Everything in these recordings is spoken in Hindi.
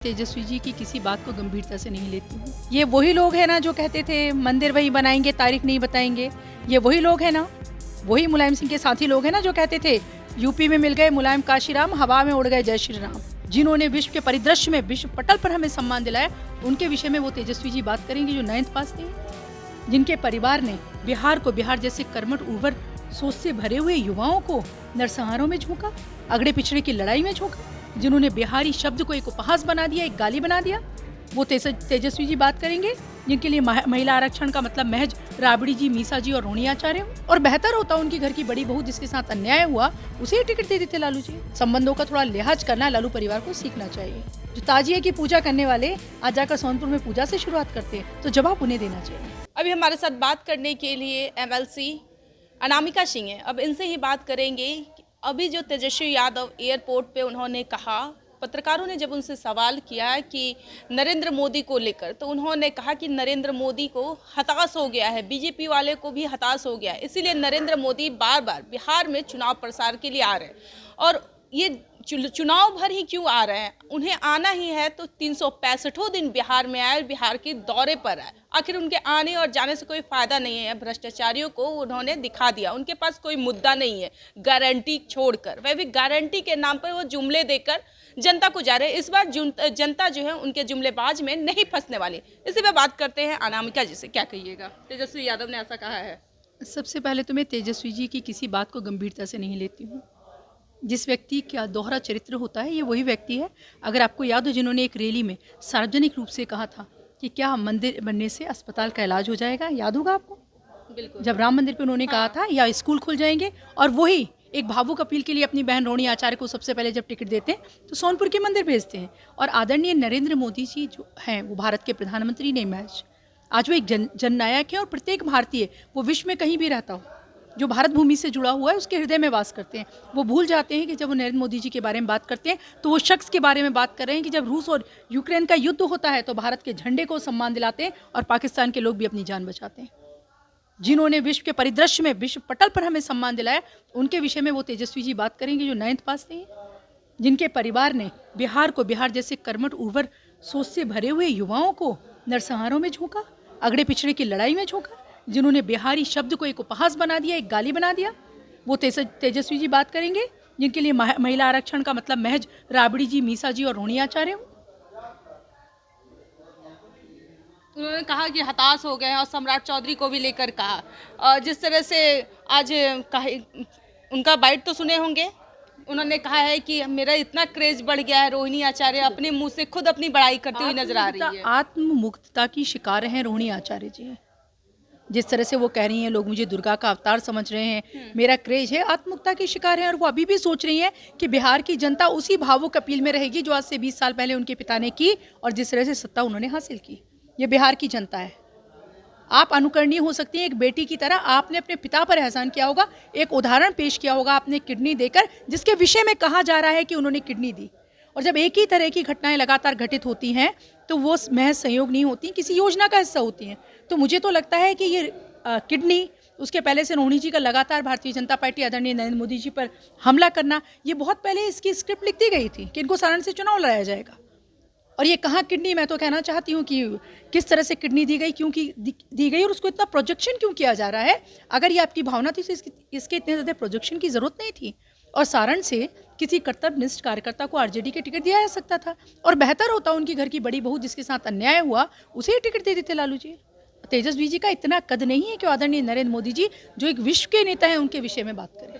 तेजस्वी जी की किसी बात को गंभीरता से नहीं लेती हूँ। ये वही लोग हैं ना जो कहते थे मंदिर वही बनाएंगे, तारीख नहीं बताएंगे। ये वही लोग हैं ना, वही मुलायम सिंह के साथी लोग हैं ना जो कहते थे यूपी में मिल गए मुलायम काशीराम, हवा में उड़ गए जय श्री राम। जिन्होंने विश्व के परिदृश्य में, विश्व पटल पर हमें सम्मान दिलाया, उनके विषय में वो तेजस्वी जी बात करेंगे जो 9th पास थे, जिनके परिवार ने बिहार को, बिहार जैसे कर्मठ उर्वर सोच से भरे हुए युवाओं को नरसंहारों में झोंका, अगड़े पिछड़े की लड़ाई में झोंका, जिन्होंने बिहारी शब्द को एक उपहास बना दिया, एक गाली बना दिया, वो तेजस्वी जी बात करेंगे। जिनके लिए महिला आरक्षण का मतलब महज राबड़ी जी, मीसा जी और रोहिणी आचार्य हो। और बेहतर होता उनकी घर की बड़ी बहू जिसके साथ अन्याय हुआ, उसे ही टिकट दे देते लालू जी। संबंधों का थोड़ा लिहाज करना लालू परिवार को सीखना चाहिए। जो ताजिए की पूजा करने वाले आज जाकर सोनपुर में पूजा से शुरुआत करते हैं, तो जवाब उन्हें देना चाहिए। अभी हमारे साथ बात करने के लिए MLC अनामिका सिंह है। अब इनसे ही बात करेंगे। अभी जो तेजस्वी यादव एयरपोर्ट पे उन्होंने कहा, पत्रकारों ने जब उनसे सवाल किया कि नरेंद्र मोदी को लेकर, तो उन्होंने कहा कि नरेंद्र मोदी को हताश हो गया है, बीजेपी वाले को भी हताश हो गया है, इसीलिए नरेंद्र मोदी बार बार बिहार में चुनाव प्रसार के लिए आ रहे हैं। और ये चुनाव भर ही क्यों आ रहे हैं, उन्हें आना ही है तो 365 दिन बिहार में आए, बिहार के दौरे पर आए। आखिर उनके आने और जाने से कोई फायदा नहीं है। भ्रष्टाचारियों को उन्होंने दिखा दिया, उनके पास कोई मुद्दा नहीं है, गारंटी छोड़कर। वह भी गारंटी के नाम पर वो जुमले देकर जनता को जा रहे हैं। इस बार जनता जो है उनके जुमलेबाज में नहीं फंसने वाली। इसी पे बात करते हैं अनामिका जी से। क्या कहिएगा, तेजस्वी यादव ने ऐसा कहा है। सबसे पहले तो मैं तेजस्वी जी की किसी बात को गंभीरता से नहीं लेती हूँ। जिस व्यक्ति का दोहरा चरित्र होता है, ये वही व्यक्ति है। अगर आपको याद हो, जिन्होंने एक रैली में सार्वजनिक रूप से कहा था कि क्या मंदिर बनने से अस्पताल का इलाज हो जाएगा, याद होगा आपको? बिल्कुल। जब राम मंदिर पे उन्होंने कहा था या स्कूल खुल जाएंगे, और वही एक भावुक अपील के लिए अपनी बहन रोहिणी आचार्य को सबसे पहले जब टिकट देते हैं तो सोनपुर के मंदिर भेजते हैं। और आदरणीय नरेंद्र मोदी जी जो हैं, वो भारत के प्रधानमंत्री नहीं महज, आज वो एक जननायक है। और प्रत्येक भारतीय, वो विश्व में कहीं भी रहता हो, जो भारत भूमि से जुड़ा हुआ है, उसके हृदय में वास करते हैं। वो भूल जाते हैं कि जब वो नरेंद्र मोदी जी के बारे में बात करते हैं तो वो शख्स के बारे में बात कर रहे हैं कि जब रूस और यूक्रेन का युद्ध होता है तो भारत के झंडे को सम्मान दिलाते हैं और पाकिस्तान के लोग भी अपनी जान बचाते हैं। जिन्होंने विश्व के परिदृश्य में, विश्व पटल पर हमें सम्मान दिलाया, उनके विषय में वो तेजस्वी जी बात करेंगे जो 9th पास थे, जिनके परिवार ने बिहार को, बिहार जैसे कर्मठ उर्वर सोच से भरे हुए युवाओं को नरसंहारों में झोंका, अगड़े पिछड़े की लड़ाई में झोंका, जिन्होंने बिहारी शब्द को एक उपहास बना दिया, एक गाली बना दिया, वो तेजस्वी जी बात करेंगे। जिनके लिए महिला आरक्षण का मतलब महज राबड़ी जी, मीसा जी और रोहिणी आचार्य हो। उन्होंने कहा कि हताश हो गए हैं और सम्राट चौधरी को भी लेकर कहा। जिस तरह से आज उनका बाइट तो सुने होंगे, उन्होंने कहा है कि मेरा इतना क्रेज बढ़ गया है। रोहिणी आचार्य अपने मुंह से खुद अपनी बड़ाई करती हुई नजर आ रही है। आत्ममुक्तता की शिकार हैं रोहिणी आचार्य जी। जिस तरह से वो कह रही हैं, लोग मुझे दुर्गा का अवतार समझ रहे हैं, मेरा क्रेज है, आत्ममुक्ता की शिकार है। और वो अभी भी सोच रही हैं कि बिहार की जनता उसी भावुक अपील में रहेगी जो आज से 20 साल पहले उनके पिता ने की और जिस तरह से सत्ता उन्होंने हासिल की। ये बिहार की जनता है। आप अनुकरणीय हो सकती हैं एक बेटी की तरह। आपने अपने पिता पर एहसान किया होगा, एक उदाहरण पेश किया होगा आपने किडनी देकर, जिसके विषय में कहा जा रहा है कि उन्होंने किडनी दी। और जब एक ही तरह की घटनाएं लगातार घटित होती हैं तो वो महज संयोग नहीं होती, किसी योजना का हिस्सा होती हैं। तो मुझे तो लगता है कि ये किडनी, उसके पहले से रोहिणी जी का लगातार भारतीय जनता पार्टी आदरणीय नरेंद्र मोदी जी पर हमला करना, ये बहुत पहले इसकी स्क्रिप्ट लिख दी गई थी कि इनको सारण से चुनाव लड़ाया जाएगा। और ये कहाँ किडनी, मैं तो कहना चाहती हूँ कि किस तरह से किडनी दी गई, क्यों दी गई और उसको इतना प्रोजेक्शन क्यों किया जा रहा है। अगर ये आपकी भावना थी तो इसके इतने ज़्यादा प्रोजेक्शन की ज़रूरत नहीं थी। और सारण से किसी कर्तव्यनिष्ठ कार्यकर्ता को आरजेडी के टिकट दिया जा सकता था। और बेहतर होता उनकी घर की बड़ी बहू जिसके साथ अन्याय हुआ, उसे ही टिकट दे देते लालू जी। तेजस्वी जी का इतना कद नहीं है कि आदरणीय नरेंद्र मोदी जी जो एक विश्व के नेता हैं उनके विषय में बात करें।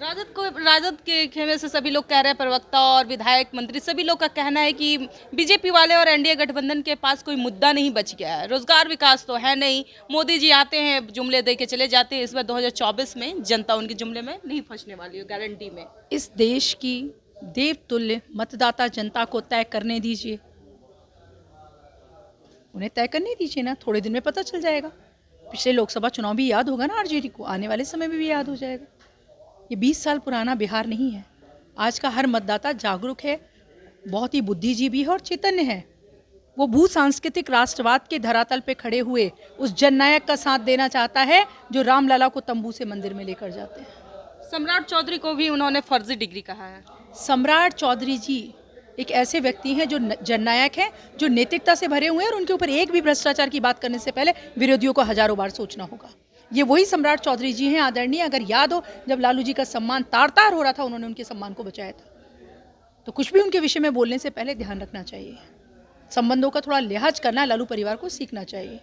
राजद के खेमे से सभी लोग कह रहे हैं, प्रवक्ता और विधायक मंत्री सभी लोग का कहना है कि बीजेपी वाले और एनडीए गठबंधन के पास कोई मुद्दा नहीं बच गया है। रोजगार विकास तो है नहीं, मोदी जी आते हैं, जुमले दे के चले जाते हैं। इस बार 2024 में जनता उनके जुमले में नहीं फंसने वाली है, गारंटी में। इस देश की देवतुल्य मतदाता जनता को तय करने दीजिए, उन्हें तय करने दीजिए ना, थोड़े दिन में पता चल जाएगा। पिछले लोकसभा चुनाव भी याद होगा ना आरजेडी को, आने वाले समय में भी याद हो जाएगा। ये 20 साल पुराना बिहार नहीं है। आज का हर मतदाता जागरूक है, बहुत ही बुद्धिजीवी है और चैतन्य है। वो भू सांस्कृतिक राष्ट्रवाद के धरातल पे खड़े हुए उस जननायक का साथ देना चाहता है जो रामलला को तंबू से मंदिर में लेकर जाते हैं। सम्राट चौधरी को भी उन्होंने फर्जी डिग्री कहा है। सम्राट चौधरी जी एक ऐसे व्यक्ति हैं जो जननायक हैं, जो नैतिकता से भरे हुए हैं, और उनके ऊपर एक भी भ्रष्टाचार की बात करने से पहले विरोधियों को हजारों बार सोचना होगा। ये वही सम्राट चौधरी जी हैं आदरणीय। अगर याद हो, जब लालू जी का सम्मान तार तार हो रहा था, उन्होंने उनके सम्मान को बचाया था। तो कुछ भी उनके विषय में बोलने से पहले ध्यान रखना चाहिए, संबंधों का थोड़ा लिहाज करना लालू परिवार को सीखना चाहिए।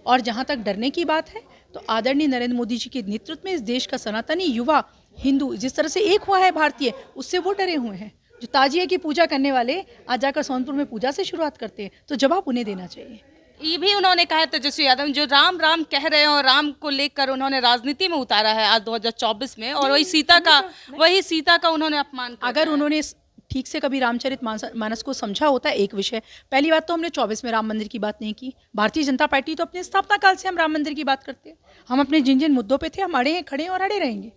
और जहाँ तक डरने की बात है, तो आदरणीय नरेंद्र मोदी जी के नेतृत्व में इस देश का सनातनी युवा हिंदू जिस तरह से एक हुआ है भारतीय, उससे वो डरे हुए हैं। जो ताजिए की पूजा करने वाले आज जाकर सोनपुर में पूजा से शुरुआत करते हैं, तो जवाब उन्हें देना चाहिए। ये भी उन्होंने कहा है तेजस्वी यादव जो राम राम कह रहे हैं और राम को लेकर उन्होंने राजनीति में उतारा है आज 2024 में, और वही सीता का उन्होंने अपमान किया। अगर उन्होंने ठीक से कभी रामचरित मानस को समझा होता है, एक विषय, पहली बात तो हमने 24 में राम मंदिर की बात नहीं की। भारतीय जनता पार्टी तो अपने स्थापना काल से हम राम मंदिर की बात करते हैं। हम अपने जिन जिन मुद्दों पे थे, हम अड़े हैं, खड़े हैं और अड़े रहेंगे।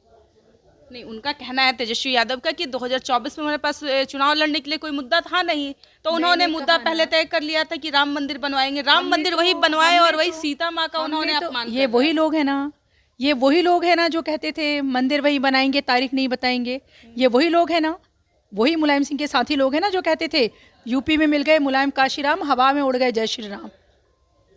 नहीं, उनका कहना है तेजस्वी यादव का कि 2024 में हमारे पास चुनाव लड़ने के लिए कोई मुद्दा था नहीं, तो उन्होंने मुद्दा पहले तय कर लिया था कि राम मंदिर बनवाएंगे। राम मंदिर वही बनवाए और वही सीता माँ का उन्होंने अपमान। ये वही लोग हैं ना, ये वही लोग हैं ना जो कहते थे मंदिर वही बनाएंगे, तारीख नहीं बताएंगे। ये वही लोग हैं ना, वही मुलायम सिंह के साथी लोग हैं ना जो कहते थे यूपी में मिल गए मुलायम काशीराम, हवा में उड़ गए जय श्री राम।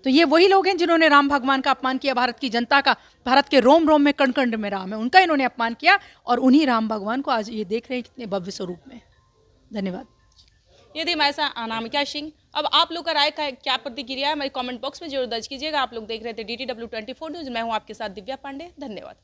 तो ये वही लोग हैं जिन्होंने राम भगवान का अपमान किया, भारत की जनता का, भारत के रोम रोम में कण कण में राम है, उनका इन्होंने अपमान किया। और उन्हीं राम भगवान को आज ये देख रहे हैं कितने भव्य स्वरूप में। धन्यवाद। ये थी हमारे साथ अनामिका सिंह। अब आप लोग का राय का क्या प्रतिक्रिया है हमारे कमेंट बॉक्स में जरूर दर्ज कीजिएगा। आप लोग देख रहे थे DTW 24 न्यूज़। मैं हूँ आपके साथ दिव्या पांडे। धन्यवाद।